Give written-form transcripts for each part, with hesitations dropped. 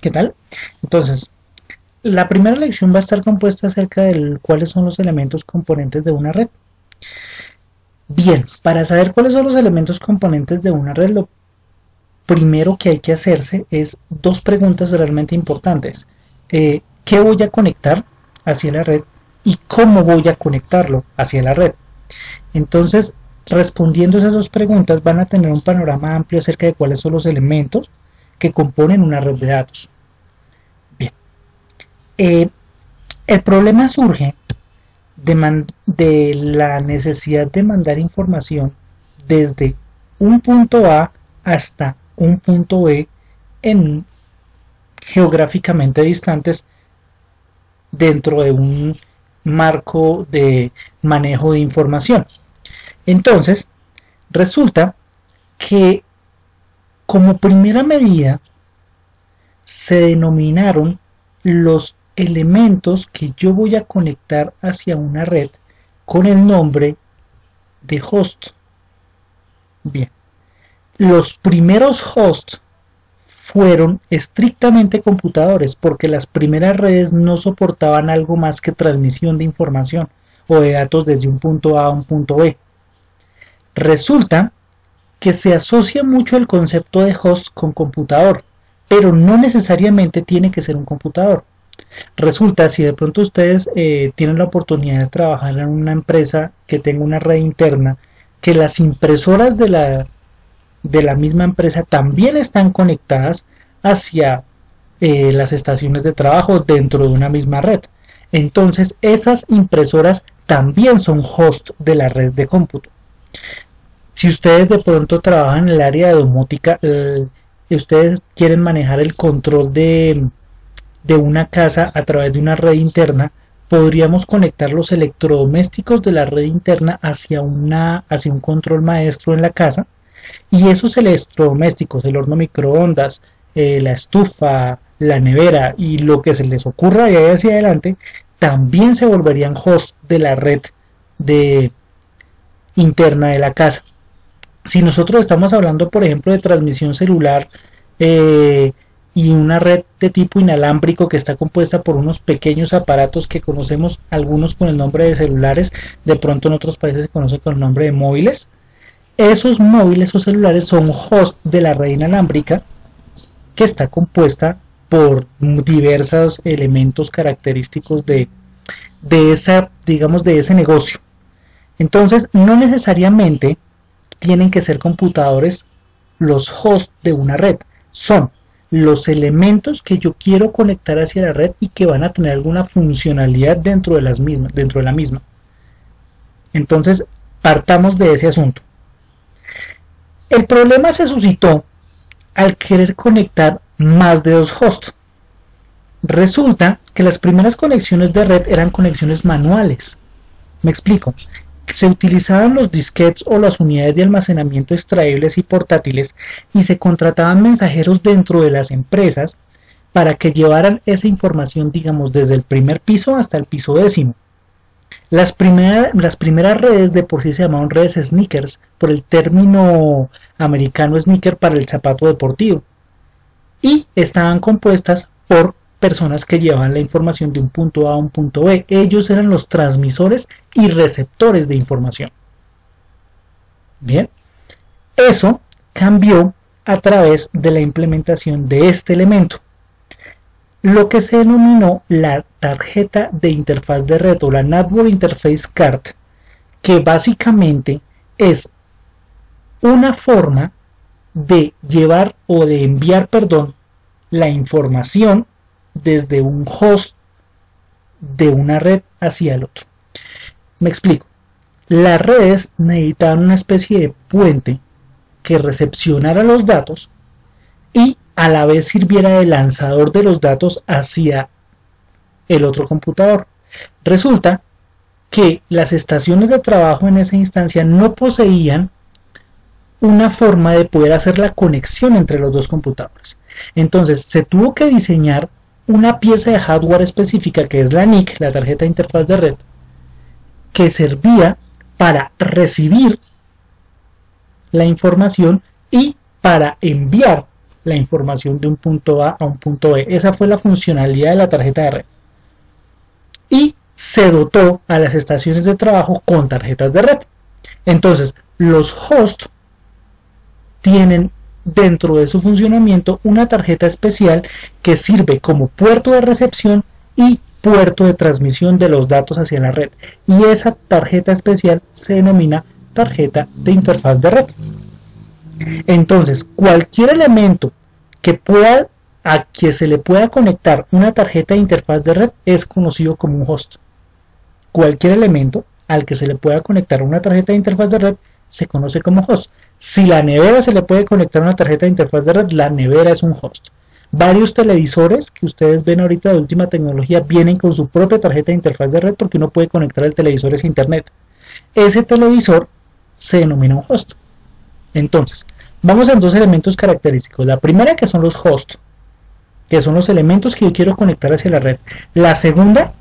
¿Qué tal? Entonces, la primera lección va a estar compuesta acerca de cuáles son los elementos componentes de una red. Bien, para saber cuáles son los elementos componentes de una red, lo primero que hay que hacerse es dos preguntas realmente importantes. ¿Qué voy a conectar hacia la red y cómo voy a conectarlo hacia la red? Entonces, respondiendo esas dos preguntas van a tener un panorama amplio acerca de cuáles son los elementos que componen una red de datos. Bien, el problema surge de la necesidad de mandar información desde un punto A hasta un punto B en geográficamente distantes dentro de un marco de manejo de información. Entonces, resulta que como primera medida se denominaron los elementos que yo voy a conectar hacia una red con el nombre de host. Bien, los primeros hosts fueron estrictamente computadores porque las primeras redes no soportaban algo más que transmisión de información o de datos desde un punto A a un punto B. Resulta que se asocia mucho el concepto de host con computador, pero no necesariamente tiene que ser un computador. Resulta, si de pronto ustedes tienen la oportunidad de trabajar en una empresa que tenga una red interna, que las impresoras de la misma empresa también están conectadas hacia las estaciones de trabajo dentro de una misma red. Entonces esas impresoras también son host de la red de cómputo. Si ustedes de pronto trabajan en el área de domótica y ustedes quieren manejar el control de una casa a través de una red interna, podríamos conectar los electrodomésticos de la red interna hacia un control maestro en la casa, y esos electrodomésticos, el horno microondas, la estufa, la nevera y lo que se les ocurra de ahí hacia adelante, también se volverían host de la red interna de la casa. Si nosotros estamos hablando, por ejemplo, de transmisión celular y una red de tipo inalámbrico que está compuesta por unos pequeños aparatos que conocemos algunos con el nombre de celulares, de pronto en otros países se conoce con el nombre de móviles. Esos móviles o celulares son host de la red inalámbrica que está compuesta por diversos elementos característicos de ese negocio. Entonces, no necesariamente tienen que ser computadores los hosts de una red, son los elementos que yo quiero conectar hacia la red y que van a tener alguna funcionalidad dentro de la misma. Entonces, partamos de ese asunto. El problema se suscitó al querer conectar más de dos hosts. Resulta que las primeras conexiones de red eran conexiones manuales. Me explico. Se utilizaban los disquetes o las unidades de almacenamiento extraíbles y portátiles y se contrataban mensajeros dentro de las empresas para que llevaran esa información, digamos, desde el primer piso hasta el piso 10º. Las primeras redes de por sí se llamaban redes sneakers, por el término americano sneaker para el zapato deportivo, y estaban compuestas por personas que llevaban la información de un punto A a un punto B. Ellos eran los transmisores y receptores de información. Bien, eso cambió a través de la implementación de este elemento, lo que se denominó la tarjeta de interfaz de red o la Network Interface Card, que básicamente es una forma de llevar o de enviar, la información desde un host de una red hacia el otro. Me explico. Las redes necesitaban una especie de puente que recepcionara los datos y a la vez sirviera de lanzador de los datos hacia el otro computador. Resulta que las estaciones de trabajo en esa instancia no poseían una forma de poder hacer la conexión entre los dos computadores. Entonces se tuvo que diseñar una pieza de hardware específica que es la NIC, la tarjeta de interfaz de red, que servía para recibir la información y para enviar la información de un punto A a un punto B. Esa fue la funcionalidad de la tarjeta de red. Y se dotó a las estaciones de trabajo con tarjetas de red. Entonces, los hosts tienen dentro de su funcionamiento una tarjeta especial que sirve como puerto de recepción y puerto de transmisión de los datos hacia la red, y esa tarjeta especial se denomina tarjeta de interfaz de red. Entonces, cualquier elemento a que se le pueda conectar una tarjeta de interfaz de red es conocido como un host. Cualquier elemento al que se le pueda conectar una tarjeta de interfaz de red se conoce como host. Si la nevera se le puede conectar una tarjeta de interfaz de red, la nevera es un host. Varios televisores que ustedes ven ahorita de última tecnología vienen con su propia tarjeta de interfaz de red porque uno puede conectar el televisor a internet. Ese televisor se denomina un host. Entonces, vamos a dos elementos característicos. La primera, que son los hosts, que son los elementos que yo quiero conectar hacia la red. La segunda,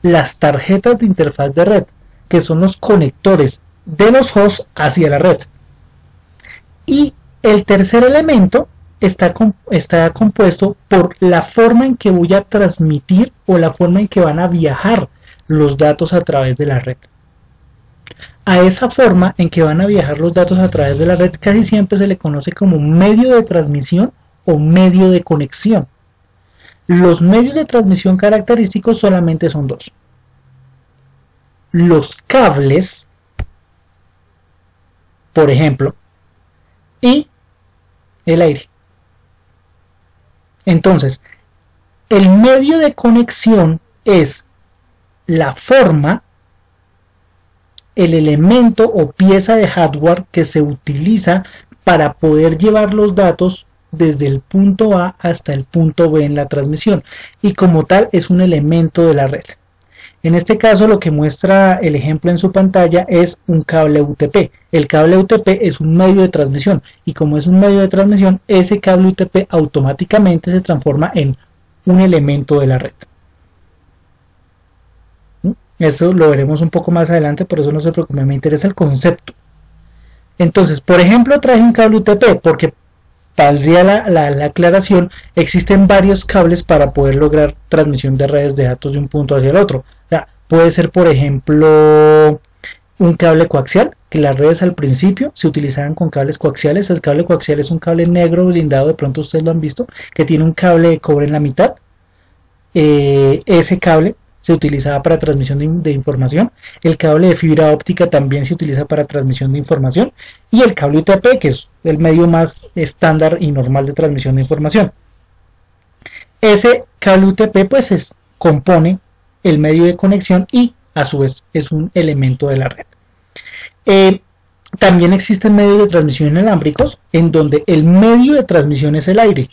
las tarjetas de interfaz de red, que son los conectores de los hosts hacia la red. Y el tercer elemento está compuesto por la forma en que voy a transmitir o la forma en que van a viajar los datos a través de la red. A esa forma en que van a viajar los datos a través de la red casi siempre se le conoce como medio de transmisión o medio de conexión. Los medios de transmisión característicos solamente son dos: los cables, por ejemplo, y el aire. Entonces, el medio de conexión es la forma, el elemento o pieza de hardware que se utiliza para poder llevar los datos desde el punto A hasta el punto B en la transmisión, y como tal es un elemento de la red. En este caso, lo que muestra el ejemplo en su pantalla es un cable UTP. El cable UTP es un medio de transmisión, y como es un medio de transmisión, ese cable UTP automáticamente se transforma en un elemento de la red. Eso lo veremos un poco más adelante, por eso no se preocupen, me interesa el concepto. Entonces, por ejemplo, traje un cable UTP porque valdría la aclaración. Existen varios cables para poder lograr transmisión de redes de datos de un punto hacia el otro. O sea, puede ser, por ejemplo, un cable coaxial, que las redes al principio se utilizaban con cables coaxiales. El cable coaxial es un cable negro blindado, de pronto ustedes lo han visto, que tiene un cable de cobre en la mitad. Ese cable se utilizaba para transmisión de información. El cable de fibra óptica también se utiliza para transmisión de información, y el cable UTP, que es el medio más estándar y normal de transmisión de información. Ese cable UTP pues compone el medio de conexión y a su vez es un elemento de la red. También existen medios de transmisión inalámbricos en donde el medio de transmisión es el aire.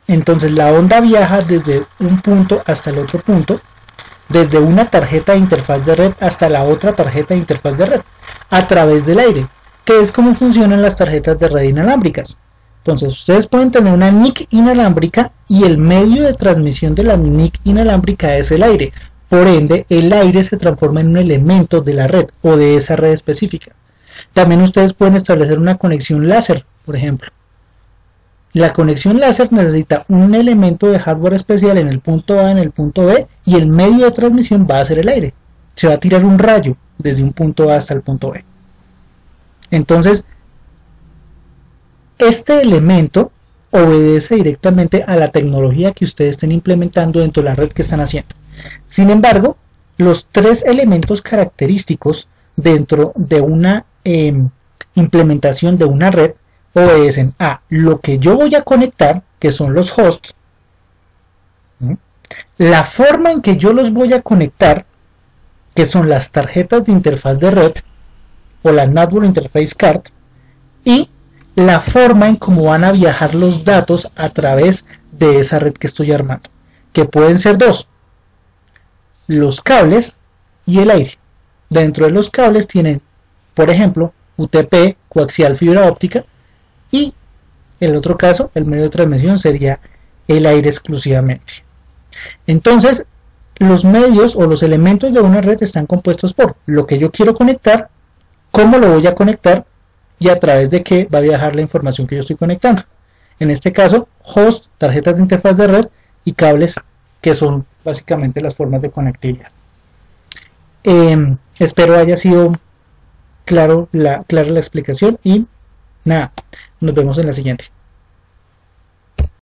Entonces la onda viaja desde un punto hasta el otro punto, desde una tarjeta de interfaz de red hasta la otra tarjeta de interfaz de red, a través del aire, que es como funcionan las tarjetas de red inalámbricas. Entonces ustedes pueden tener una NIC inalámbrica y el medio de transmisión de la NIC inalámbrica es el aire. Por ende, el aire se transforma en un elemento de la red o de esa red específica. También ustedes pueden establecer una conexión láser, por ejemplo. La conexión láser necesita un elemento de hardware especial en el punto A, en el punto B, y el medio de transmisión va a ser el aire. Se va a tirar un rayo desde un punto A hasta el punto B. Entonces, este elemento obedece directamente a la tecnología que ustedes estén implementando dentro de la red que están haciendo. Sin embargo, los tres elementos característicos dentro de una implementación de una red obedecen a lo que yo voy a conectar, que son los hosts, la forma en que yo los voy a conectar, que son las tarjetas de interfaz de red o la Network Interface Card, y la forma en cómo van a viajar los datos a través de esa red que estoy armando, que pueden ser dos: los cables y el aire. Dentro de los cables tienen, por ejemplo, UTP, coaxial, fibra óptica, y el otro caso, el medio de transmisión, sería el aire exclusivamente. Entonces, los medios o los elementos de una red están compuestos por lo que yo quiero conectar, cómo lo voy a conectar y a través de qué va a viajar la información que yo estoy conectando. En este caso, host, tarjetas de interfaz de red y cables, que son básicamente las formas de conectividad. Espero haya sido clara la explicación y nada, nos vemos en la siguiente.